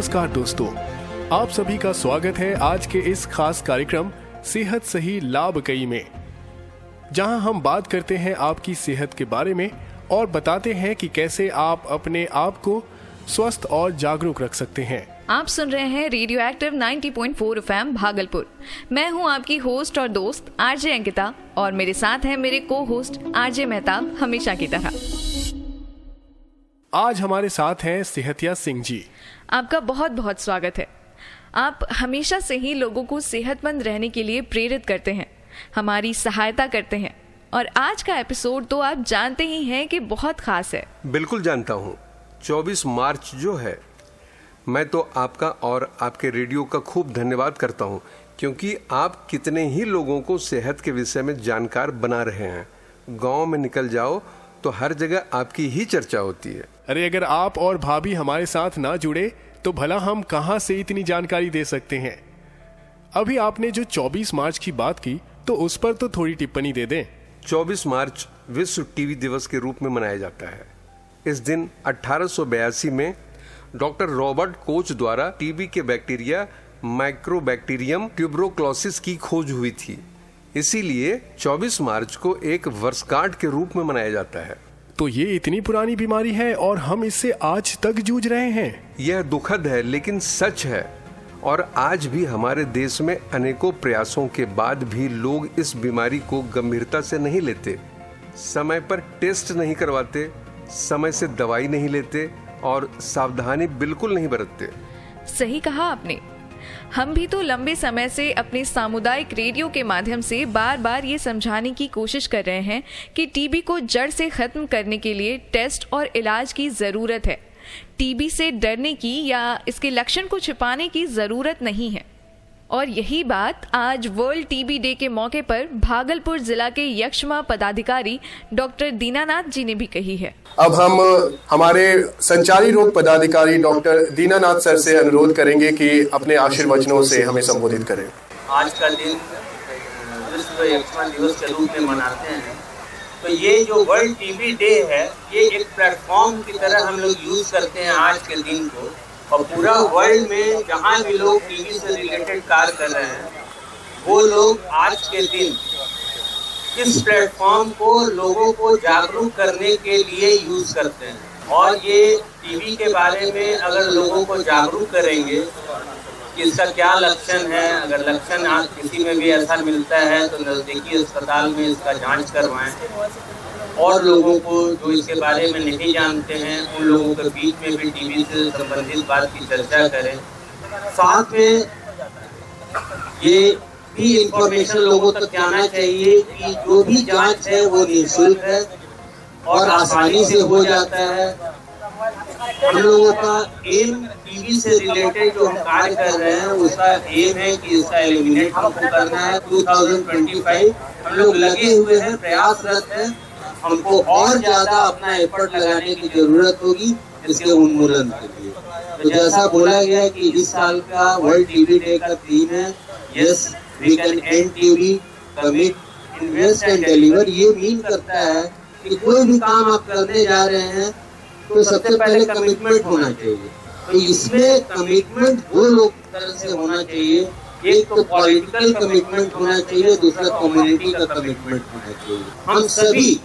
नमस्कार दोस्तों, आप सभी का स्वागत है आज के इस खास कार्यक्रम सेहत सही लाभ कई में, जहां हम बात करते हैं आपकी सेहत के बारे में और बताते हैं कि कैसे आप अपने आप को स्वस्थ और जागरूक रख सकते हैं। आप सुन रहे हैं रेडियो एक्टिव 90.4 एफएम भागलपुर। मैं हूं आपकी होस्ट और दोस्त आरजे अंकिता और मेरे साथ हैं मेरे को होस्ट आरजे मेहताब, हमेशा की तरह। आज हमारे साथ हैं सेहतिया सिंह जी। आपका बहुत बहुत स्वागत है। आप हमेशा से ही लोगों को सेहतमंद रहने के लिए प्रेरित करते हैं, हमारी सहायता करते हैं और आज का एपिसोड तो आप जानते ही हैं कि बहुत खास है। बिल्कुल जानता हूँ। 24 मार्च जो है, मैं तो आपका और आपके रेडियो का खूब धन्यवाद करता हूँ, क्योंकि आप कितने ही लोगों को सेहत के विषय में जानकार बना रहे हैं। गांव में निकल जाओ तो हर जगह आपकी ही चर्चा होती है। अरे अगर आप और भाभी हमारे साथ ना जुड़े तो भला हम कहां से इतनी जानकारी दे सकते हैं। अभी आपने जो 24 मार्च की बात की तो उस पर तो थोड़ी टिप्पणी दे दें। 24 मार्च विश्व टीबी दिवस के रूप में मनाया जाता है। इस दिन 1882 में डॉक्टर रॉबर्ट कोच द्वारा टीबी के बैक्टीरिया माइक्रोबैक्टीरियम ट्यूबरोक्लोसिस की खोज हुई थी। इसीलिए 24 मार्च को एक वर्षगांठ के रूप में मनाया जाता है। तो ये इतनी पुरानी बीमारी है और हम इससे आज तक जूझ रहे हैं। यह दुखद है लेकिन सच है, और आज भी हमारे देश में अनेकों प्रयासों के बाद भी लोग इस बीमारी को गंभीरता से नहीं लेते, समय पर टेस्ट नहीं करवाते, समय से दवाई नहीं लेते और सावधानी बिल्कुल नहीं बरतते। सही कहा आपने। हम भी तो लंबे समय से अपने सामुदायिक रेडियो के माध्यम से बार बार ये समझाने की कोशिश कर रहे हैं कि टीबी को जड़ से खत्म करने के लिए टेस्ट और इलाज की ज़रूरत है। टीबी से डरने की या इसके लक्षण को छिपाने की ज़रूरत नहीं है। और यही बात आज वर्ल्ड टीबी डे के मौके पर भागलपुर जिला के यक्ष्मा पदाधिकारी डॉक्टर दीनानाथ जी ने भी कही है। अब हम हमारे संचारी रोग पदाधिकारी डॉक्टर दीनानाथ सर से अनुरोध करेंगे कि अपने आशीर्वचनों से हमें संबोधित करें। आज का दिन विश्व यक्ष्मा दिवस के रूप में मनाते हैं, तो ये जो वर्ल्ड टीबी डे है, ये एक प्लेटफॉर्म की तरह हम लोग यूज करते हैं आज के दिन को, और पूरा वर्ल्ड में जहाँ भी लोग टीबी से रिलेटेड कार्य कर रहे हैं, वो लोग आज के दिन इस प्लेटफॉर्म को लोगों को जागरूक करने के लिए यूज करते हैं। और ये टीबी के बारे में अगर लोगों को जागरूक करेंगे कि इसका क्या लक्षण है, अगर लक्षण आज किसी में भी ऐसा मिलता है तो नज़दीकी अस्पताल में इसका जांच करवाएं, और लोगों को जो इसके बारे में नहीं जानते हैं उन लोगों के बीच में भी टीबी से संबंधित बात की चर्चा करें। साथ में ये भी इंफॉर्मेशन लोगों तक जाना चाहिए कि जो भी जांच है वो निःशुल्क है और आसानी से हो जाता है। हम लोगों का एम टीबी से रिलेटेड जो हम कार्य कर रहे हैं उसका एम है कि इसका एलिमिनेट हमको करना है। 2025 हम लोग लगे हुए हैं, प्रयासरत हैं। हमको और ज्यादा अपना एफर्ट लगाने की जरूरत होगी इसके उन्मूलन के लिए। तो जैसा बोला गया कि इस साल का वर्ल्ड टीबी डे का थीम है yes we can end TB, commit, invest and deliver. ये मीन करता है कि कोई भी काम आप करने जा रहे हैं तो सबसे पहले कमिटमेंट होना चाहिए। तो इसमें कमिटमेंट दो लोग तरह से होना चाहिए, एक तो पॉलिटिकल कमिटमेंट होना चाहिए, दूसरा कम्युनिटी का कमिटमेंट होना चाहिए। हम सभी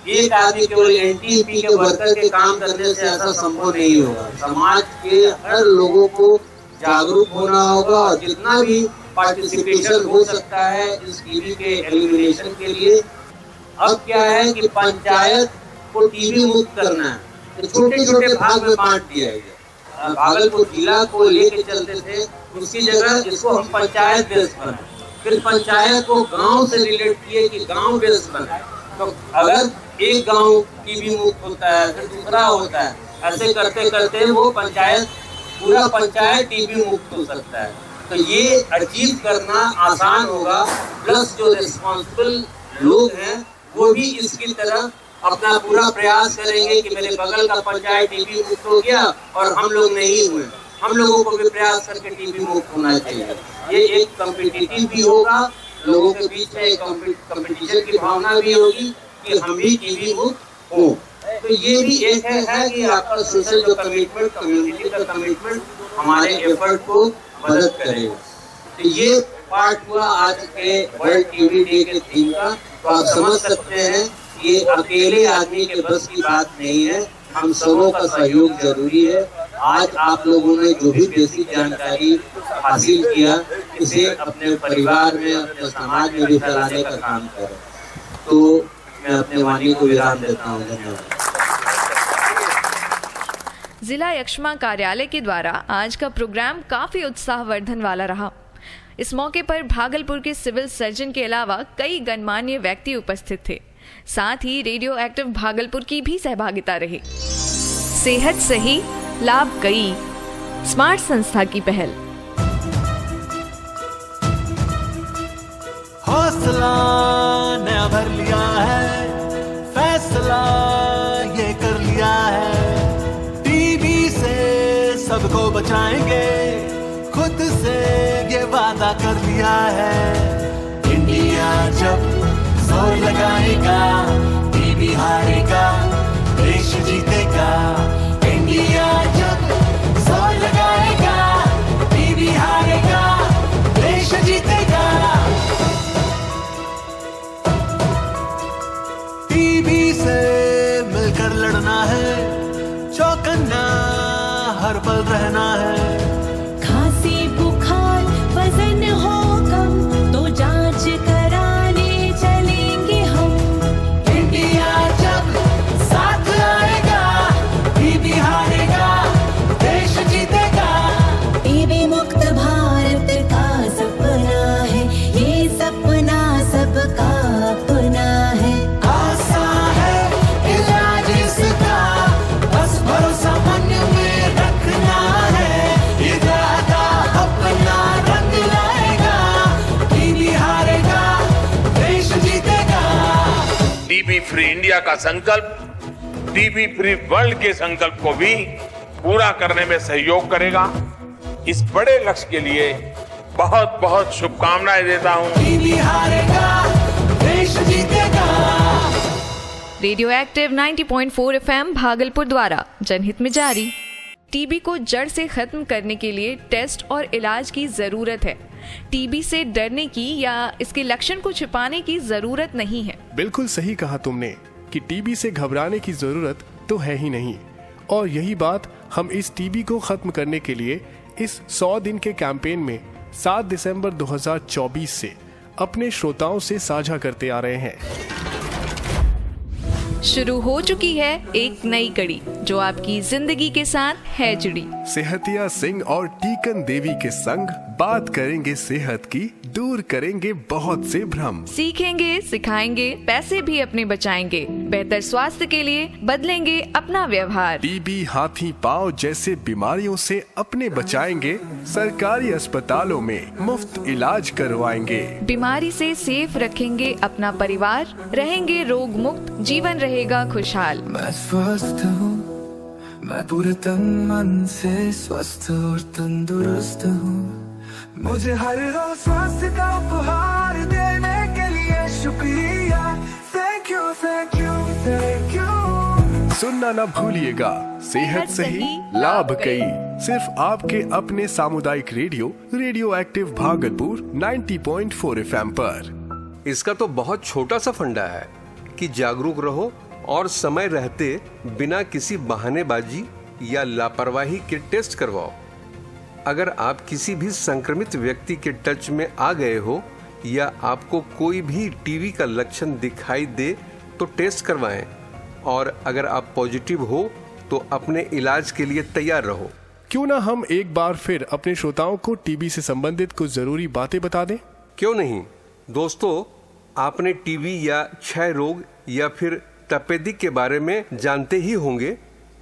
एक आदमी केवल एनटीपी के वर्कर के काम करने से ऐसा संभव नहीं होगा। समाज के हर लोगों को जागरूक होना होगा और जितना भी पार्टिसिपेशन हो सकता है इस टीबी के एलिमिनेशन के लिए। अब क्या है कि पंचायत को टीबी मुक्त करना है, तो छोटे छोटे भाग में बांट दिया गया। भागलपुर जिला को लेके चलते थे, उसकी जगह इसको हम पंचायत बेस्ड बनाए, फिर पंचायत को गांव से रिलेट किए कि गांव बेस्ड बनाए। तो अगर एक गांव टीबी मुक्त होता है फिर दूसरा होता है, ऐसे करते करते वो पंचायत पूरा पंचायत टीबी मुक्त हो सकता है। तो ये अचीव करना आसान होगा, प्लस जो रिस्पॉन्सिबल लोग हैं वो भी इसकी तरह अपना पूरा प्रयास करेंगे कि मेरे बगल का पंचायत टीबी मुक्त हो गया और हम लोग नहीं हुए, हम लोगों को भी प्रयास करके टीबी मुक्त होना चाहिए। ये एक कॉम्पिटिटिव भी होगा, लोगों के बीच में एक कॉम्पिटिशन की भावना भी होगी कि हम भी टीबी मुक्त हो। तो ये भी एक है कि आपका सोशल जो कमिटमेंट, कम्युनिटी का कमिटमेंट हमारे एफर्ट को मदद करेगा। तो ये पार्ट हुआ आज के वर्ल्ड टीबी डे के थीम का। तो आप समझ सकते हैं ये अकेले आदमी के बस की बात नहीं है, हम सबों का सहयोग जरूरी है। आज आप लोगों ने जो भी बेसिक जानकारी हासिल किया, इसे अपने परिवार में, अपने समाज में भी फैलाने का काम करें। तो मैं अपने वाणी को विराम देता हूँ। धन्यवाद। जिला यक्ष्मा कार्यालय के द्वारा आज का प्रोग्राम काफी उत्साहवर्धन वाला रहा। इस मौके पर भागलपुर के सिविल सर्जन के अलावा कई गणमान्य व्यक्ति उपस्थित थे। साथ ही रेडियो एक्टिव भागलपुर की भी सहभागिता रही। सेहत सही लाभ कई स्मार्ट संस्था की पहल। हौसला नया भर लिया है, फैसला ये कर लिया है, टीबी से सबको बचाएंगे, खुद से ये वादा कर लिया है। इंडिया जब जोर लगाएगा, टीबी हारेगा, देश जीतेगा। इंडिया जब जोर लगाएगा, टीबी हारेगा, देश जीतेगा। टीबी से मिलकर लड़ना है, चौकन्ना हर पल रहना है। खांसी बुखार वजन हो कम तो जांच कराने चलेंगे हम। इंडिया जब साथ आएगा, टीबी हारेगा, देश जीतेगा। टीबी मुक्त भारत का सपना है, ये सपना सबका अपना है। आसान है इलाज इसका, बस भरोसा मन में रखना है। ये दादा अपना रंग लाएगा, टीबी हारेगा, देश जीतेगा। टीबी फ्री इंडिया का संकल्प टीबी फ्री वर्ल्ड के संकल्प को भी पूरा करने में सहयोग करेगा। इस बड़े लक्ष्य के लिए बहुत बहुत शुभकामनाएं देता हूं। टीबी हारेगा, देश जीतेगा। रेडियो एक्टिव 90.4 FM भागलपुर द्वारा जनहित में जारी। टीबी को जड़ से खत्म करने के लिए टेस्ट और इलाज की जरूरत है। टीबी से डरने की या इसके लक्षण को छिपाने की जरूरत नहीं है। बिल्कुल सही कहा तुमने कि टीबी से घबराने की जरूरत तो है ही नहीं। और यही बात हम इस टीबी को खत्म करने के लिए इस 100 दिन के कैंपेन में 7 दिसंबर 2024 से अपने श्रोताओं से साझा करते आ रहे हैं। शुरू हो चुकी है एक नई कड़ी जो आपकी जिंदगी के साथ है जुड़ी। सेहतिया सिंह और टीकन देवी के संग बात करेंगे सेहत की, दूर करेंगे बहुत से भ्रम। सीखेंगे, सिखाएंगे, पैसे भी अपने बचाएंगे, बेहतर स्वास्थ्य के लिए बदलेंगे अपना व्यवहार। टीबी, हाथी पांव जैसे बीमारियों से अपने बचाएंगे, सरकारी अस्पतालों में मुफ्त इलाज करवाएंगे। बीमारी से सेफ रखेंगे अपना परिवार, रहेंगे रोग मुक्त, जीवन रहेगा खुशहाल। मैं स्वस्थ हूँ, मैं पूरे तन मन से स्वस्थ और तंदुरुस्त हूँ। मुझे हर रोज स्वास्थ्य का उपहार देने के लिए शुक्रिया। Thank you, thank you, thank you. सुनना ना भूलिएगा, सेहत सही लाभ कई, सिर्फ आपके अपने सामुदायिक रेडियो एक्टिव भागलपुर 90.4 FM पर। इसका तो बहुत छोटा सा फंडा है कि जागरूक रहो और समय रहते बिना किसी बहानेबाजी या लापरवाही के टेस्ट करवाओ। अगर आप किसी भी संक्रमित व्यक्ति के टच में आ गए हो या आपको कोई भी टीबी का लक्षण दिखाई दे तो टेस्ट करवाएं, और अगर आप पॉजिटिव हो तो अपने इलाज के लिए तैयार रहो। क्यों ना हम एक बार फिर अपने श्रोताओं को टीबी से संबंधित कुछ जरूरी बातें बता दें। क्यों नहीं दोस्तों, आपने टीबी या क्षय रोग या फिर तपेदिक के बारे में जानते ही होंगे,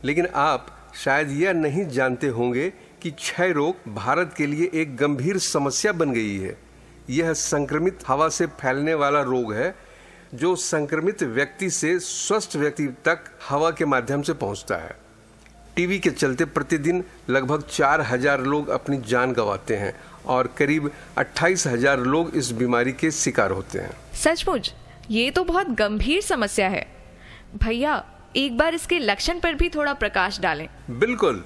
लेकिन आप शायद यह नहीं जानते होंगे कि क्षय रोग भारत के लिए एक गंभीर समस्या बन गई है। यह संक्रमित हवा से फैलने वाला रोग है जो संक्रमित व्यक्ति से स्वस्थ व्यक्ति तक हवा के माध्यम से पहुंचता है। टीबी के चलते प्रतिदिन लगभग 4,000 लोग अपनी जान गंवाते हैं और करीब 28,000 लोग इस बीमारी के शिकार होते हैं। सचमुच ये तो बहुत गंभीर समस्या है। भैया एक बार इसके लक्षण पर भी थोड़ा प्रकाश डालें। बिल्कुल।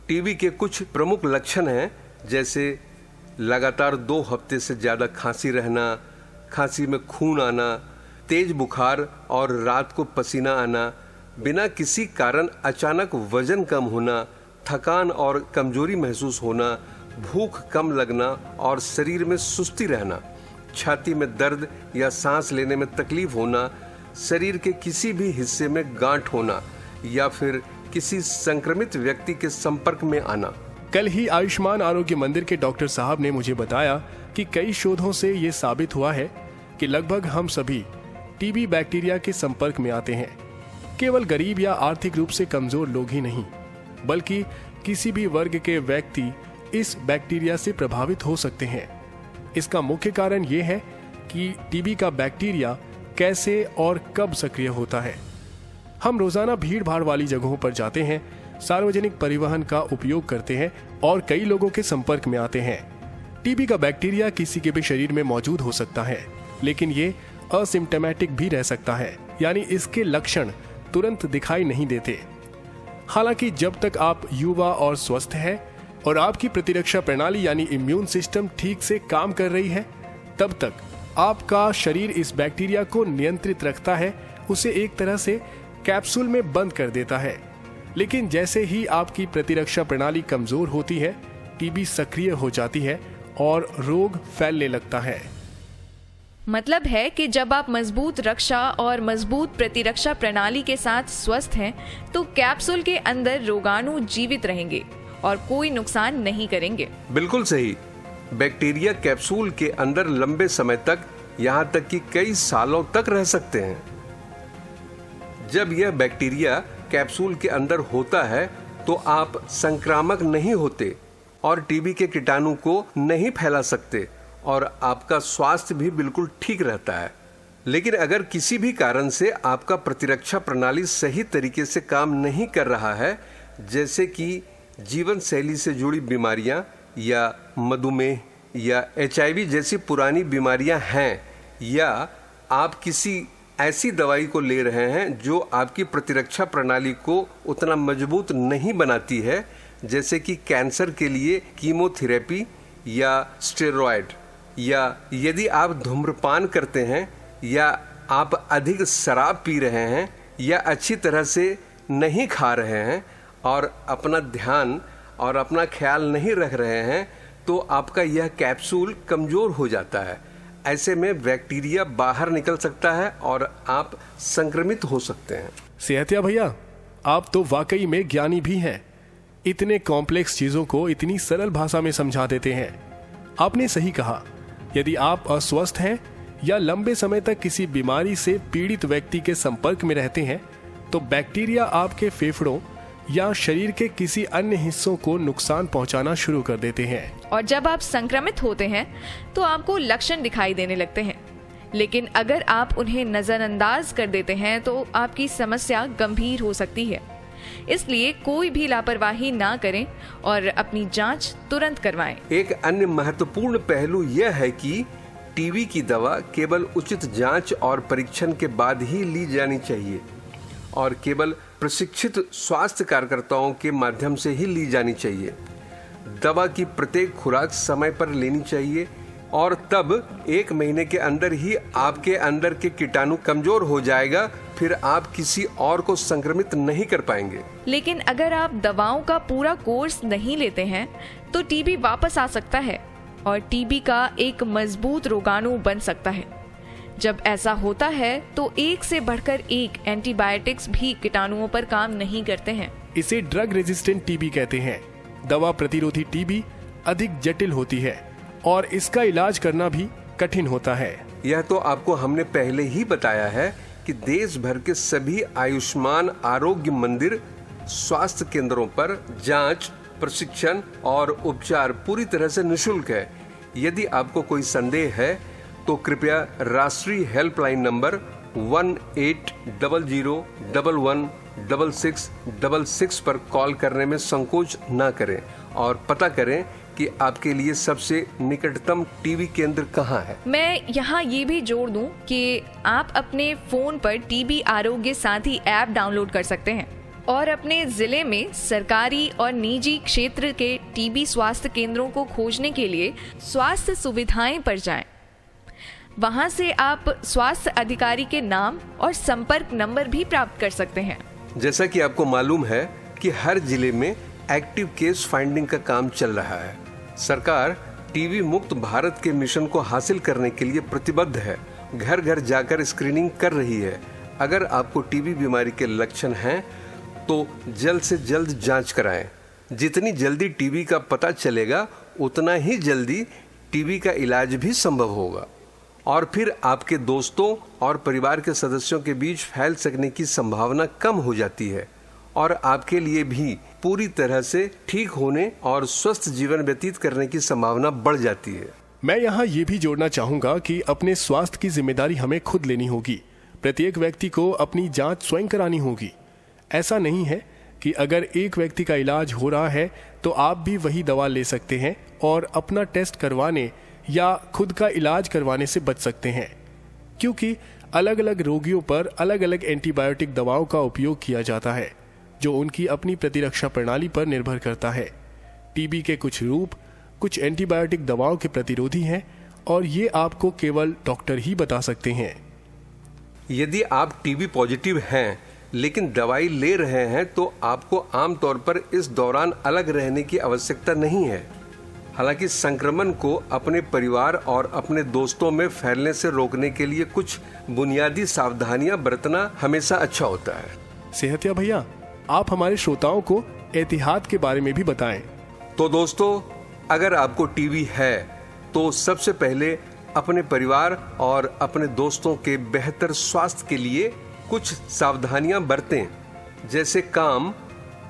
टीबी के कुछ प्रमुख लक्षण हैं, जैसे लगातार 2 हफ्ते से ज़्यादा खांसी रहना, खांसी में खून आना, तेज बुखार और रात को पसीना आना, बिना किसी कारण अचानक वजन कम होना, थकान और कमजोरी महसूस होना, भूख कम लगना और शरीर में सुस्ती रहना, छाती में दर्द या सांस लेने में तकलीफ होना, शरीर के किसी भी हिस्से में गांठ होना या फिर किसी संक्रमित व्यक्ति के संपर्क में आना। कल ही आयुष्मान आरोग्य मंदिर के डॉक्टर साहब ने मुझे बताया कि कई शोधों से ये साबित हुआ है कि लगभग हम सभी टीबी बैक्टीरिया के संपर्क में आते हैं। केवल गरीब या आर्थिक रूप से कमजोर लोग ही नहीं, बल्कि किसी भी वर्ग के व्यक्ति इस बैक्टीरिया से प्रभावित हो सकते हैं। इसका मुख्य कारण ये है कि टीबी का बैक्टीरिया कैसे और कब सक्रिय होता है। हम रोजाना भीड़ भाड़ वाली जगहों पर जाते हैं, सार्वजनिक परिवहन का उपयोग करते हैं और कई लोगों के संपर्क में आते हैं। टीबी का बैक्टीरिया किसी के भी शरीर में मौजूद हो सकता है, लेकिन ये असिम्प्टोमेटिक भी रह सकता है, यानी इसके लक्षण तुरंत दिखाई नहीं देते। हालांकि जब तक आप युवा और स्वस्थ हैं और आपकी प्रतिरक्षा प्रणाली यानी इम्यून सिस्टम ठीक से काम कर रही है, तब तक आपका शरीर इस बैक्टीरिया को नियंत्रित रखता है, उसे एक तरह से कैप्सूल में बंद कर देता है। लेकिन जैसे ही आपकी प्रतिरक्षा प्रणाली कमजोर होती है, टीबी सक्रिय हो जाती है और रोग फैलने लगता है। मतलब है कि जब आप मजबूत रक्षा और मजबूत प्रतिरक्षा प्रणाली के साथ स्वस्थ हैं, तो कैप्सूल के अंदर रोगाणु जीवित रहेंगे और कोई नुकसान नहीं करेंगे। बिल्कुल सही। बैक्टीरिया कैप्सूल के अंदर लंबे समय तक, यहाँ तक कि कई सालों तक रह सकते हैं। जब यह बैक्टीरिया कैप्सूल के अंदर होता है तो आप संक्रामक नहीं होते और टीबी के कीटाणु को नहीं फैला सकते और आपका स्वास्थ्य भी बिल्कुल ठीक रहता है। लेकिन अगर किसी भी कारण से आपका प्रतिरक्षा प्रणाली सही तरीके से काम नहीं कर रहा है, जैसे कि जीवन शैली से जुड़ी बीमारियां या मधुमेह या HIV जैसी पुरानी बीमारियां हैं, या आप किसी ऐसी दवाई को ले रहे हैं जो आपकी प्रतिरक्षा प्रणाली को उतना मजबूत नहीं बनाती है, जैसे कि कैंसर के लिए कीमोथेरेपी या स्टेरॉयड, या यदि आप धूम्रपान करते हैं या आप अधिक शराब पी रहे हैं या अच्छी तरह से नहीं खा रहे हैं और अपना ध्यान और अपना ख्याल नहीं रख रहे हैं, तो आपका यह कैप्सूल कमजोर हो जाता है। ऐसे में बैक्टीरिया बाहर निकल सकता है और आप संक्रमित हो सकते हैं। सेहतिया भैया, आप तो वाकई में ज्ञानी भी हैं। इतने कॉम्प्लेक्स चीजों को इतनी सरल भाषा में समझा देते हैं। आपने सही कहा, यदि आप अस्वस्थ हैं या लंबे समय तक किसी बीमारी से पीड़ित व्यक्ति के संपर्क में रहते हैं, तो बैक्टीरिया आपके फेफड़ों या शरीर के किसी अन्य हिस्सों को नुकसान पहुंचाना शुरू कर देते हैं। और जब आप संक्रमित होते हैं तो आपको लक्षण दिखाई देने लगते हैं, लेकिन अगर आप उन्हें नजरअंदाज कर देते हैं तो आपकी समस्या गंभीर हो सकती है। इसलिए कोई भी लापरवाही ना करें और अपनी जांच तुरंत करवाएं। एक अन्य महत्वपूर्ण पहलू यह है कि टीबी की दवा केवल उचित जांच और परीक्षण के बाद ही ली जानी चाहिए और केवल प्रशिक्षित स्वास्थ्य कार्यकर्ताओं के माध्यम से ही ली जानी चाहिए। दवा की प्रत्येक खुराक समय पर लेनी चाहिए और तब 1 महीने के अंदर ही आपके अंदर के कीटाणु कमजोर हो जाएगा, फिर आप किसी और को संक्रमित नहीं कर पाएंगे। लेकिन अगर आप दवाओं का पूरा कोर्स नहीं लेते हैं तो टीबी वापस आ सकता है और टीबी का एक मजबूत रोगाणु बन सकता है। जब ऐसा होता है तो एक से बढ़कर एक एंटीबायोटिक्स भी कीटाणुओं पर काम नहीं करते हैं। इसे ड्रग रेजिस्टेंट टीबी कहते हैं। दवा प्रतिरोधी टीबी अधिक जटिल होती है और इसका इलाज करना भी कठिन होता है। यह तो आपको हमने पहले ही बताया है कि देश भर के सभी आयुष्मान आरोग्य मंदिर स्वास्थ्य केंद्रों पर जांच, प्रशिक्षण और उपचार पूरी तरह से निःशुल्क है। यदि आपको कोई संदेह है तो कृपया राष्ट्रीय हेल्पलाइन नंबर 1800116666 पर कॉल करने में संकोच न करें और पता करें कि आपके लिए सबसे निकटतम टीबी केंद्र कहाँ है। मैं यहाँ ये भी जोड़ दूं कि आप अपने फोन पर टीबी आरोग्य साथी ऐप डाउनलोड कर सकते हैं और अपने जिले में सरकारी और निजी क्षेत्र के टीबी स्वास्थ्य केंद्रों को खोजने के लिए स्वास्थ्य सुविधाएं पर जाएं। वहां से आप स्वास्थ्य अधिकारी के नाम और संपर्क नंबर भी प्राप्त कर सकते हैं। जैसा कि आपको मालूम है कि हर जिले में एक्टिव केस फाइंडिंग का काम चल रहा है। सरकार टीबी मुक्त भारत के मिशन को हासिल करने के लिए प्रतिबद्ध है, घर घर जाकर स्क्रीनिंग कर रही है। अगर आपको टीबी बीमारी के लक्षण हैं तो जल्द से जल्द जांच कराएं। जितनी जल्दी टीबी का पता चलेगा उतना ही जल्दी टीबी का इलाज भी संभव होगा और फिर आपके दोस्तों और परिवार के सदस्यों के बीच फैल सकने की संभावना कम हो जाती है और आपके लिए भी पूरी तरह से ठीक होने और स्वस्थ जीवन व्यतीत करने की संभावना बढ़ जाती है। मैं यहाँ ये भी जोड़ना चाहूँगा कि अपने स्वास्थ्य की जिम्मेदारी हमें खुद लेनी होगी। प्रत्येक व्यक्ति को अपनी जांच स्वयं करानी होगी। ऐसा नहीं है कि अगर एक व्यक्ति का इलाज हो रहा है तो आप भी वही दवा ले सकते हैं और अपना टेस्ट करवाने या खुद का इलाज करवाने से बच सकते हैं, क्योंकि अलग अलग रोगियों पर अलग अलग एंटीबायोटिक दवाओं का उपयोग किया जाता है जो उनकी अपनी प्रतिरक्षा प्रणाली पर निर्भर करता है। टीबी के कुछ रूप कुछ एंटीबायोटिक दवाओं के प्रतिरोधी हैं और ये आपको केवल डॉक्टर ही बता सकते हैं। यदि आप टीबी पॉजिटिव हैं लेकिन दवाई ले रहे हैं तो आपको आमतौर पर इस दौरान अलग रहने की आवश्यकता नहीं है। हालांकि संक्रमण को अपने परिवार और अपने दोस्तों में फैलने से रोकने के लिए कुछ बुनियादी सावधानियां बरतना हमेशा अच्छा होता है। सेहतिया भैया, आप हमारे श्रोताओं को एहतियात के बारे में भी बताएं। तो दोस्तों, अगर आपको टीबी है तो सबसे पहले अपने परिवार और अपने दोस्तों के बेहतर स्वास्थ्य के लिए कुछ सावधानियां बरतें। जैसे काम,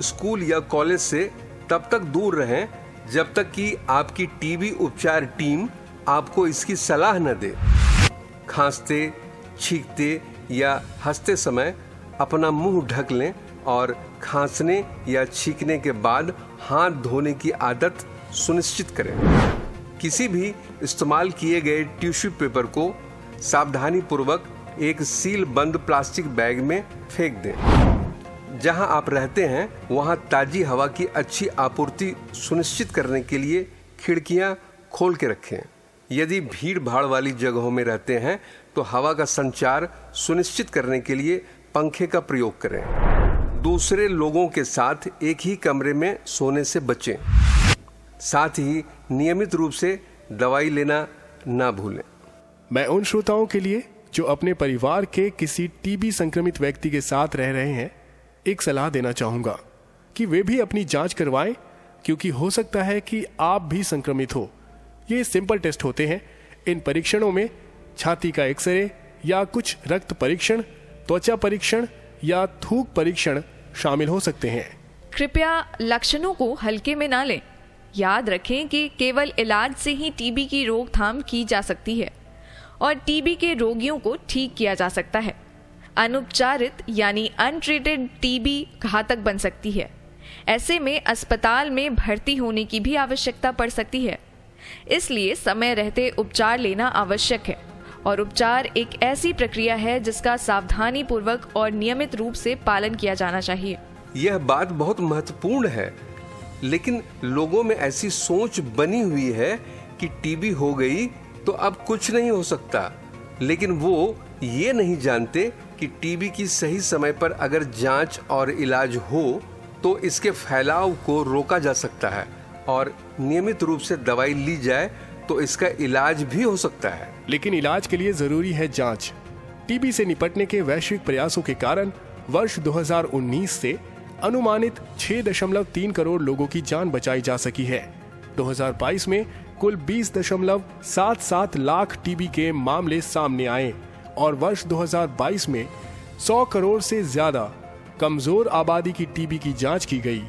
स्कूल या कॉलेज से तब तक दूर रहें जब तक कि आपकी टीबी उपचार टीम आपको इसकी सलाह न दे। खांसते, छींकते या हंसते समय अपना मुंह ढक लें और खांसने या छींकने के बाद हाथ धोने की आदत सुनिश्चित करें। किसी भी इस्तेमाल किए गए टिश्यू पेपर को सावधानी पूर्वक एक सील बंद प्लास्टिक बैग में फेंक दें। जहां आप रहते हैं वहां ताजी हवा की अच्छी आपूर्ति सुनिश्चित करने के लिए खिड़कियां खोल के रखें। यदि भीड़ भाड़ वाली जगहों में रहते हैं तो हवा का संचार सुनिश्चित करने के लिए पंखे का प्रयोग करें। दूसरे लोगों के साथ एक ही कमरे में सोने से बचें। साथ ही नियमित रूप से दवाई लेना ना भूलें। मैं उन श्रोताओं के लिए जो अपने परिवार के किसी टीबी संक्रमित व्यक्ति के साथ रह रहे हैं एक सलाह देना चाहूंगा कि वे भी अपनी जांच करवाएं, क्योंकि हो सकता है कि आप भी संक्रमित हो। ये सिंपल टेस्ट होते हैं। इन परीक्षणों में छाती का एक्सरे या कुछ रक्त परीक्षण, त्वचा परीक्षण या थूक परीक्षण शामिल हो सकते हैं। कृपया लक्षणों को हल्के में ना लें। याद रखें कि केवल इलाज से ही टीबी की रोकथाम की जा सकती है और टीबी के रोगियों को ठीक किया जा सकता है। अनुपचारित यानी अनट्रीटेड टीबी घातक बन सकती है। ऐसे में अस्पताल में भर्ती होने की भी आवश्यकता पड़ सकती है। इसलिए समय रहते उपचार लेना आवश्यक है और उपचार एक ऐसी प्रक्रिया है जिसका सावधानी पूर्वक और नियमित रूप से पालन किया जाना चाहिए। यह बात बहुत महत्वपूर्ण है, लेकिन लोगों में ऐसी सोच बनी हुई है कि टीबी हो गई तो अब कुछ नहीं हो सकता, लेकिन वो ये नहीं जानते कि टीबी की सही समय पर अगर जांच और इलाज हो तो इसके फैलाव को रोका जा सकता है और नियमित रूप से दवाई ली जाए तो इसका इलाज भी हो सकता है। लेकिन इलाज के लिए जरूरी है जांच। टीबी से निपटने के वैश्विक प्रयासों के कारण वर्ष 2019 से अनुमानित 6.3 करोड़ लोगों की जान बचाई जा सकी है। 2022 में कुल 20.77 लाख टीबी के मामले सामने आए और वर्ष 2022 में 100 करोड़ से ज्यादा कमजोर आबादी की टीबी की जांच की गई।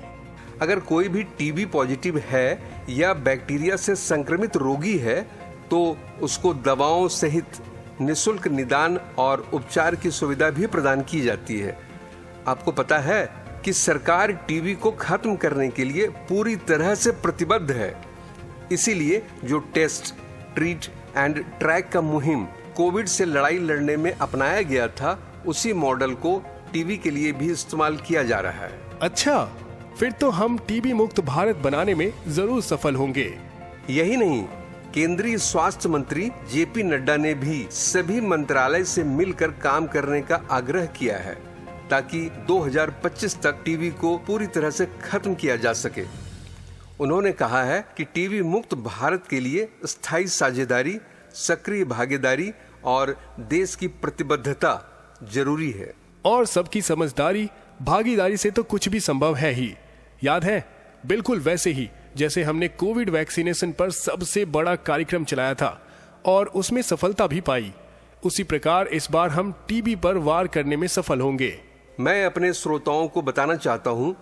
अगर कोई भी टीबी पॉजिटिव है या बैक्टीरिया से संक्रमित रोगी है तो उसको दवाओं सहित निःशुल्क निदान और उपचार की सुविधा भी प्रदान की जाती है। आपको पता है कि सरकार टीबी को खत्म करने के लिए पूरी तरह से प्रतिबद्ध है। इसीलिए जो टेस्ट, ट्रीट एंड ट्रैक का मुहिम कोविड से लड़ाई लड़ने में अपनाया गया था, उसी मॉडल को टीबी के लिए भी इस्तेमाल किया जा रहा है। अच्छा, फिर तो हम टीबी मुक्त भारत बनाने में जरूर सफल होंगे। यही नहीं, केंद्रीय स्वास्थ्य मंत्री जेपी नड्डा ने भी सभी मंत्रालय से मिलकर काम करने का आग्रह किया है ताकि 2025 तक टीबी को पूरी तरह से खत्म किया जा सके। उन्होंने कहा है कि टीबी मुक्त भारत के लिए स्थायी साझेदारी, सक्रिय भागीदारी और देश की प्रतिबद्धता जरूरी है। और सबकी समझदारी, भागीदारी से तो कुछ भी संभव है ही। याद है, बिल्कुल वैसे ही जैसे हमने कोविड वैक्सीनेशन पर सबसे बड़ा कार्यक्रम चलाया था और उसमें सफलता भी पाई, उसी प्रकार इस बार हम टीबी पर वार करने में सफल होंगे। मैं अपने श्रोताओं को बताना चाहता हूं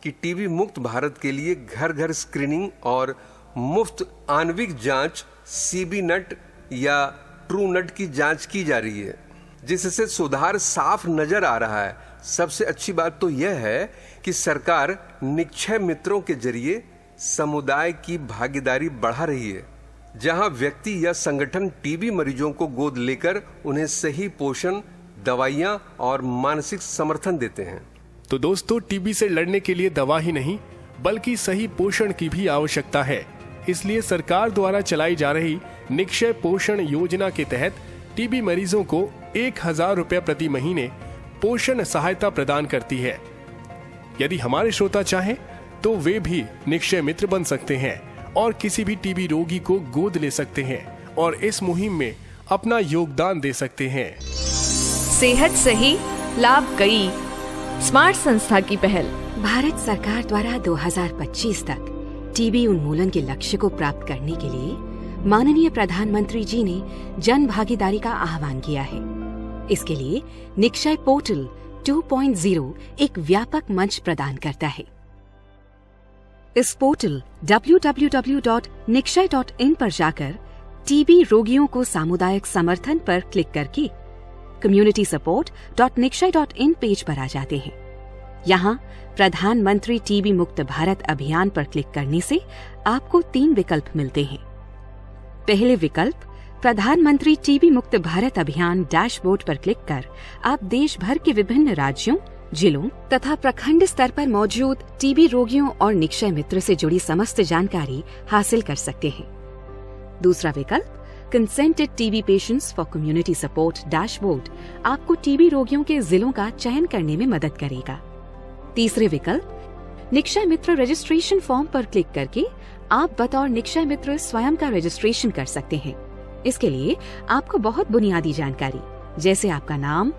कि टीबी मुक्त भारत के लिए घर घर स्क्रीनिंग और मुफ्त आणविक जांच सीबी नट या ट्रू नट की जांच की जा रही है, जिससे सुधार साफ नजर आ रहा है। सबसे अच्छी बात तो यह है कि सरकार निक्षय मित्रों के जरिए समुदाय की भागीदारी बढ़ा रही है, जहां व्यक्ति या संगठन टीबी मरीजों को गोद लेकर उन्हें सही पोषण, दवाइयां और मानसिक समर्थन देते हैं। तो दोस्तों, टीबी से लड़ने के लिए दवा ही नहीं बल्कि सही पोषण की भी आवश्यकता है। इसलिए सरकार द्वारा चलाई जा रही निक्षय पोषण योजना के तहत टीबी मरीजों को 1000 रुपये प्रति महीने पोषण सहायता प्रदान करती है। यदि हमारे श्रोता चाहें तो वे भी निक्षय मित्र बन सकते हैं और किसी भी टीबी रोगी को गोद ले सकते हैं और इस मुहिम में अपना योगदान दे सकते हैं। सेहत सही, लाभ कई, स्मार्ट संस्था की पहल। भारत सरकार द्वारा 2025 तक टीबी उन्मूलन के लक्ष्य को प्राप्त करने के लिए माननीय प्रधानमंत्री जी ने जन भागीदारी का आह्वान किया है। इसके लिए निक्षय पोर्टल 2.0 एक व्यापक मंच प्रदान करता है। इस पोर्टल www.nikshay.in पर जाकर टीबी रोगियों को सामुदायिक समर्थन पर क्लिक करके communitysupportnikshay.in पेज पर आ जाते हैं। यहाँ प्रधानमंत्री टीबी मुक्त भारत अभियान पर क्लिक करने से आपको 3 विकल्प मिलते हैं। पहले विकल्प प्रधानमंत्री टीबी मुक्त भारत अभियान डैशबोर्ड पर क्लिक कर आप देश भर के विभिन्न राज्यों, जिलों तथा प्रखंड स्तर पर मौजूद टीबी रोगियों और निक्षय मित्र से जुड़ी समस्त जानकारी हासिल कर सकते हैं। दूसरा विकल्प consented TB patients for community support dashboard आपको टीबी रोगियों के जिलों का चयन करने में मदद करेगा। तीसरे विकल्प निक्षय मित्र रजिस्ट्रेशन फॉर्म पर क्लिक करके आप बतौर निक्षय मित्र स्वयं का रजिस्ट्रेशन कर सकते हैं। इसके लिए आपको बहुत बुनियादी जानकारी जैसे आपका नाम,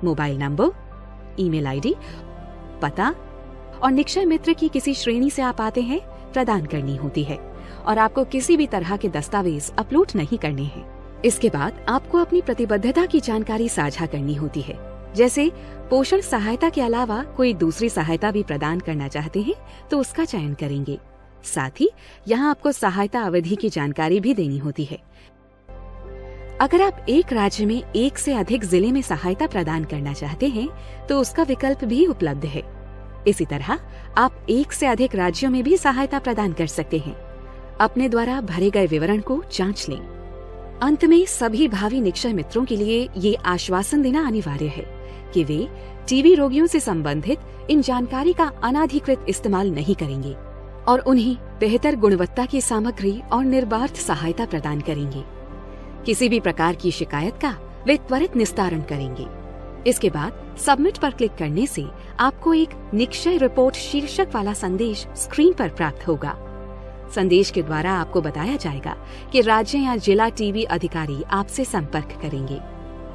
मोबाइल नंबर, ईमेल आईडी, पता और निक्षय मित्र की किसी श्रेणी से आप आते हैं प्रदान करनी होती है और आपको किसी भी तरह के दस्तावेज अपलोड नहीं करने हैं। इसके बाद आपको अपनी प्रतिबद्धता की जानकारी साझा करनी होती है, जैसे पोषण सहायता के अलावा कोई दूसरी सहायता भी प्रदान करना चाहते हैं तो उसका चयन करेंगे। साथ ही यहाँ आपको सहायता अवधि की जानकारी भी देनी होती है। अगर आप एक राज्य में एक से अधिक जिले में सहायता प्रदान करना चाहते हैं तो उसका विकल्प भी उपलब्ध है। इसी तरह आप एक से अधिक राज्यों में भी सहायता प्रदान कर सकते हैं। अपने द्वारा भरे गए विवरण को जांच लें। अंत में सभी भावी निक्षय मित्रों के लिए ये आश्वासन देना अनिवार्य है कि वे टीबी रोगियों से संबंधित इन जानकारी का अनाधिकृत इस्तेमाल नहीं करेंगे और उन्हें बेहतर गुणवत्ता की सामग्री और निर्बाध सहायता प्रदान करेंगे। किसी भी प्रकार की शिकायत का वे त्वरित निस्तारण करेंगे। इसके बाद सबमिट पर क्लिक करने से आपको एक निक्षय रिपोर्ट शीर्षक वाला संदेश स्क्रीन पर प्राप्त होगा। संदेश के द्वारा आपको बताया जाएगा कि राज्य या जिला टीबी अधिकारी आपसे संपर्क करेंगे।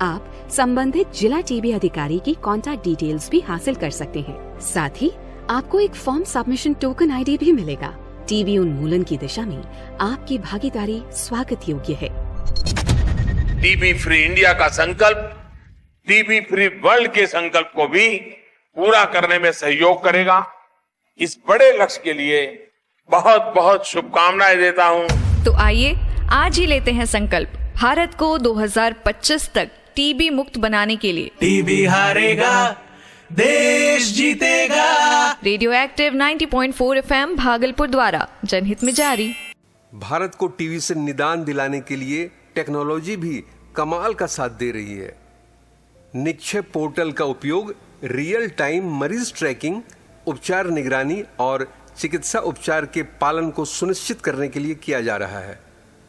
आप संबंधित जिला टीबी अधिकारी की कॉन्टैक्ट डिटेल्स भी हासिल कर सकते हैं। साथ ही आपको एक फॉर्म सबमिशन टोकन आईडी भी मिलेगा। टीबी उन्मूलन की दिशा में आपकी भागीदारी स्वागत योग्य है। टीबी फ्री इंडिया का संकल्प टीबी फ्री वर्ल्ड के संकल्प को भी पूरा करने में सहयोग करेगा। इस बड़े लक्ष्य के लिए बहुत बहुत शुभकामनाएं देता हूं। तो आइए आज ही लेते हैं संकल्प, भारत को 2025 तक टीबी मुक्त बनाने के लिए। टीबी हारेगा, देश जीतेगा। रेडियो एक्टिव 90.4 FM भागलपुर द्वारा जनहित में जारी। भारत को टीबी से निदान दिलाने के लिए टेक्नोलॉजी भी कमाल का साथ दे रही है। निक्षय पोर्टल का उपयोग रियल टाइम मरीज ट्रैकिंग, उपचार निगरानी और चिकित्सा उपचार के पालन को सुनिश्चित करने के लिए किया जा रहा है,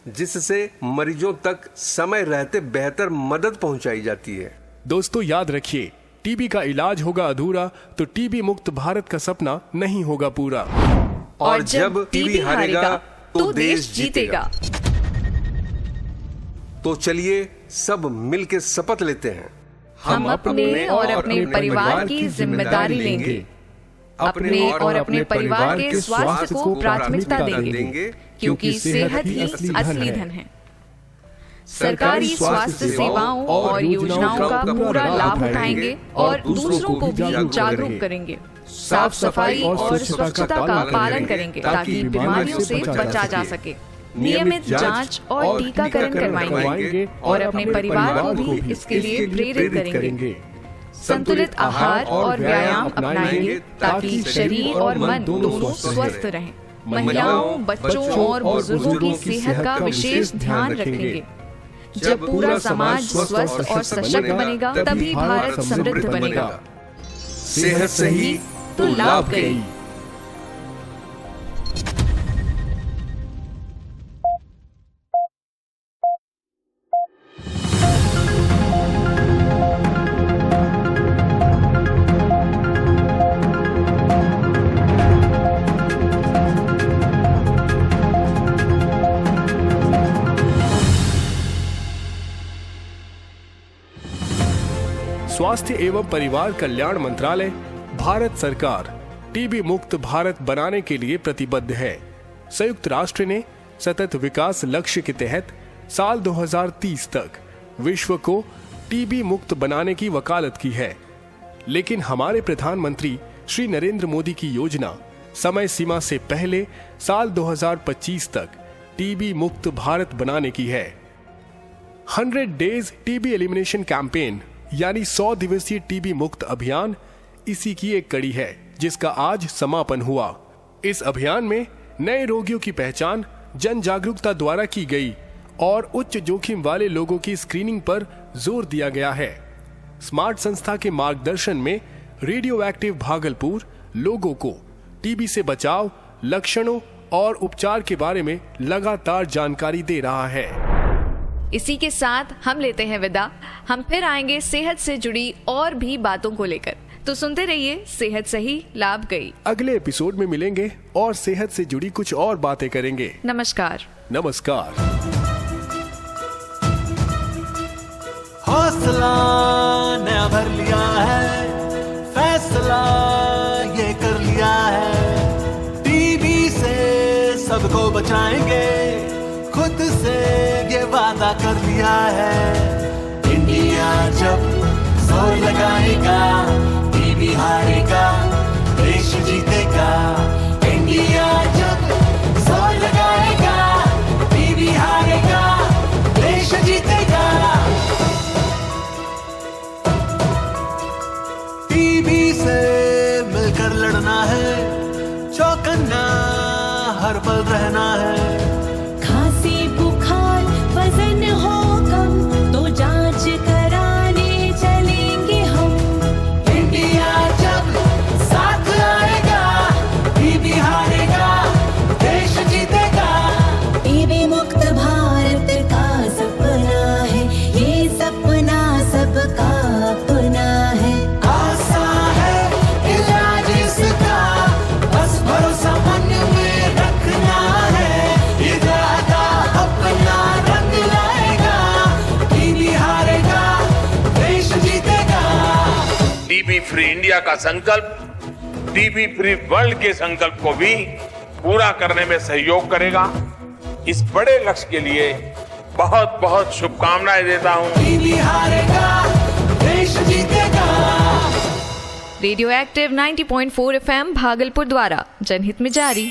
जिससे मरीजों तक समय रहते बेहतर मदद पहुंचाई जाती है। दोस्तों याद रखिए, टीबी का इलाज होगा अधूरा तो टीबी मुक्त भारत का सपना नहीं होगा पूरा। और जब टीबी हारेगा तो देश जीतेगा। तो चलिए सब मिलके शपथ लेते हैं, हम अपने और अपने परिवार की जिम्मेदारी लेंगे, अपने और अपने परिवार के स्वास्थ्य को प्राथमिकता देंगे, क्योंकि सेहत ही असली धन है। सरकारी स्वास्थ्य सेवाओं और योजनाओं का पूरा लाभ उठाएंगे और दूसरों को भी जागरूक करेंगे। साफ सफाई और स्वच्छता का पालन करेंगे ताकि बीमारियों से बचा जा सके। नियमित जांच और टीकाकरण करवाएंगे और अपने परिवार को भी इसके लिए प्रेरित करेंगे। संतुलित आहार और व्यायाम अपनाएंगे ताकि शरीर और मन दोनों स्वस्थ रहें। महिलाओं, बच्चों और बुजुर्गों की सेहत का विशेष ध्यान रखेंगे। जब पूरा समाज स्वस्थ और सशक्त बनेगा, तभी भारत समृद्ध बनेगा। सेहत सही तो लाभ गई। स्वास्थ्य एवं परिवार कल्याण मंत्रालय, भारत सरकार टीबी मुक्त भारत बनाने के लिए प्रतिबद्ध है। संयुक्त राष्ट्र ने सतत विकास लक्ष्य के तहत साल 2030 तक विश्व को टीबी मुक्त बनाने की वकालत की है, लेकिन हमारे प्रधानमंत्री श्री नरेंद्र मोदी की योजना समय सीमा से पहले साल 2025 तक टीबी मुक्त भारत बनाने की है। 100 डेज टीबी एलिमिनेशन कैंपेन यानी 100 दिवसीय टीबी मुक्त अभियान इसी की एक कड़ी है, जिसका आज समापन हुआ। इस अभियान में नए रोगियों की पहचान जन जागरूकता द्वारा की गई और उच्च जोखिम वाले लोगों की स्क्रीनिंग पर जोर दिया गया है। स्मार्ट संस्था के मार्गदर्शन में रेडियो एक्टिव भागलपुर लोगों को टीबी से बचाव, लक्षणों और उपचार के बारे में लगातार जानकारी दे रहा है। इसी के साथ हम लेते हैं विदा। हम फिर आएंगे सेहत से जुड़ी और भी बातों को लेकर, तो सुनते रहिए सेहत सही लाभ गई। अगले एपिसोड में मिलेंगे और सेहत से जुड़ी कुछ और बातें करेंगे। नमस्कार। नमस्कार। हौसला नया भर लिया है, फैसला ये कर लिया है, टीबी से सबको बचाएंगे, खुद से ये वादा कर लिया है। इंडिया जब जोर लगाएगा, टीबी हारेगा, देश जीतेगा। इंडिया जब जोर लगाएगा, टीबी हारेगा, देश जीतेगा। टीबी से मिलकर लड़ना है, चौकन्ना हर पल रहना है। खांसी बुखार वजन हो कम तो जांच कराने चलेंगे हम। इंडिया जब साथ आएगा, टीबी हारेगा, देश जीतेगा। टीबी मुक्त भारत का सपना है, ये सपना सबका अपना है। आसान है इलाज इसका, बस भरोसा मन में रखना है। इरादा अपना रंग लाएगा, टीबी हारेगा, देश जीतेगा। टीबी फ्री इंडिया का संकल्प टीबी फ्री वर्ल्ड के संकल्प को भी पूरा करने में सहयोग करेगा। इस बड़े लक्ष्य के लिए बहुत बहुत शुभकामनाएं देता हूं। टीबी हारेगा, देश जीतेगा। रेडियो एक्टिव 90.4 FM भागलपुर द्वारा जनहित में जारी।